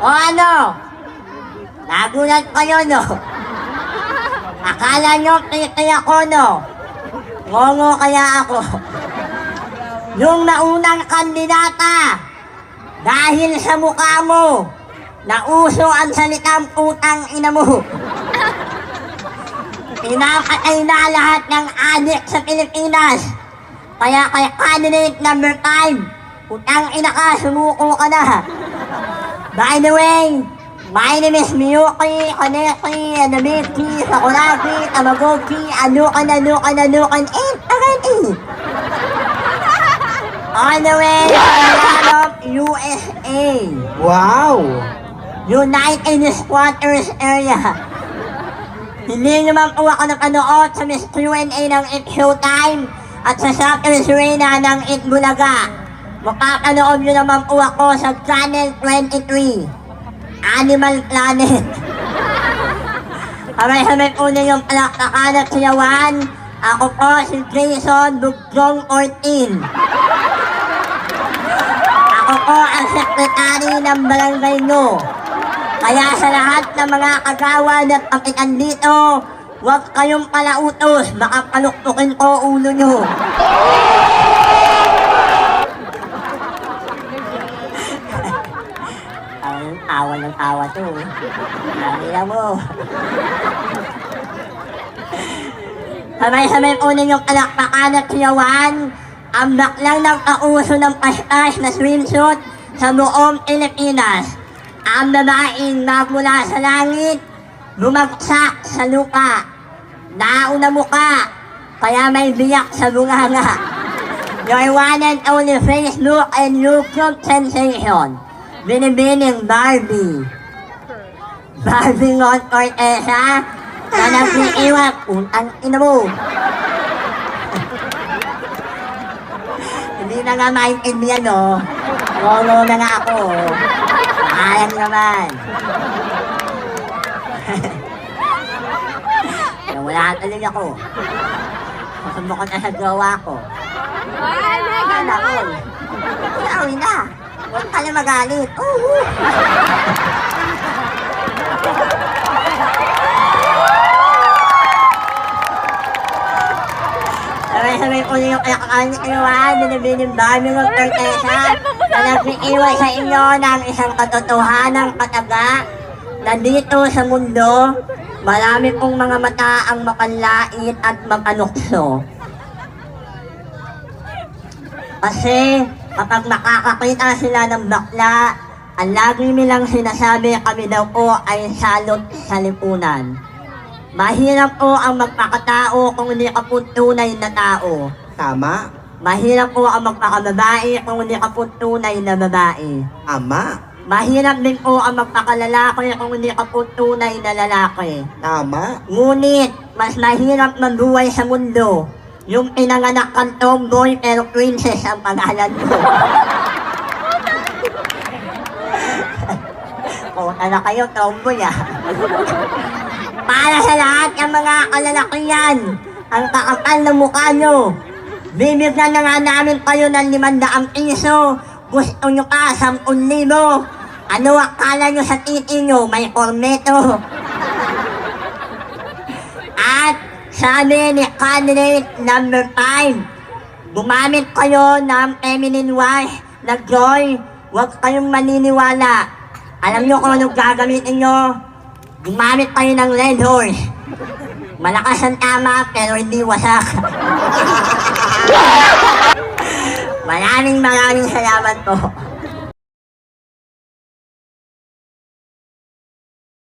O ano? Nagulat kayo, no? Akala nyo kiki ako, no? Ngongo kaya ako. Yung naunang kandidata, dahil sa mukha mo, nauso ang salitang putang ina mo. Pinapatay na lahat ng adik sa Pilipinas. Kaya kay candidate number 5, putang ina ka, sumuko ka na. By the way, my name is Miyuki, Kaneki, Anamiki, Sakuraki, Tamagoki, Anukan, and Arati. On the way from USA. Wow! United Squatters Area. Hindi naman po ako napanood sa Miss Q&A ng It Showtime at sa Soccer Serena ng It Bulaga. Makapanood nyo naman po ako sa Channel 23, Animal Planet. Kamay-kamay po ninyong palakpakan at sayawan. Ako po si Jason Bugjong 14. Ako po ang sekretary ng barangay nyo. Kaya sa lahat ng mga kagawan at kapitan dito, huwag kayong palautos, baka paluktukin ko ulo nyo. Awa ng awa to. Nakila mo. Sabay-sabay po ninyong palakpakan at siyawan ang baklang ng kauso ng pastas na swimsuit sa buong Pilipinas. Ang babaeng magmula sa langit, bumagsak sa lupa. Nauna muka, kaya may biyak sa bunganga. Your one and only Facebook and YouTube sensation. Binibining Barbie. Barbie Ngon Cortesa na nag-iiwak ang ina mo. Hindi na nga maintindihan, no? Lolo na nga ako. Ayan naman. Nawala tuloy ako. Masubukon na sa gawa ko. Ayan ako. Inawi na. Huwag ka na magalit. Sabay-sabay po niyo kaya kakanikiwan, binibining dami ng Cortesa na nag-iiwan sa inyo ng isang katotohanang kataga na dito sa mundo, marami pong mga mata ang mapanlait at mapanukso. Kasi kapag makakakita sila ng bakla, ang lagi nilang sinasabi kami daw po ay salot sa lipunan. Mahirap po ang magpakatao kung hindi ka po tunay na tao. Tama. Mahirap po ang magpakababae kung hindi ka po tunay na babae. Tama. Mahirap din po ang magpakalalaki kung hindi ka po tunay na lalaki. Tama. Ngunit, mas mahirap mabuhay sa mundo yung pinanganak kang tomboy pero princess ang pangalan mo. Kota na kayo, tomboy ah. Para sa lahat ng mga kalalakihan, ang kakapal na mukha nyo, bibigyan na nga namin kayo ng 500 piso. Gusto nyo ka, 10,000. Ano akala nyo sa titi nyo? May korneto. At sabi ni candidate number 5, gumamit kayo ng feminine wash na Joy. Huwag kayong maniniwala. Alam nyo kung anong gagamitin nyo? Gumamit kayo ng Red Horse. Malakas ang tama pero hindi wasak. Maraming salamat po.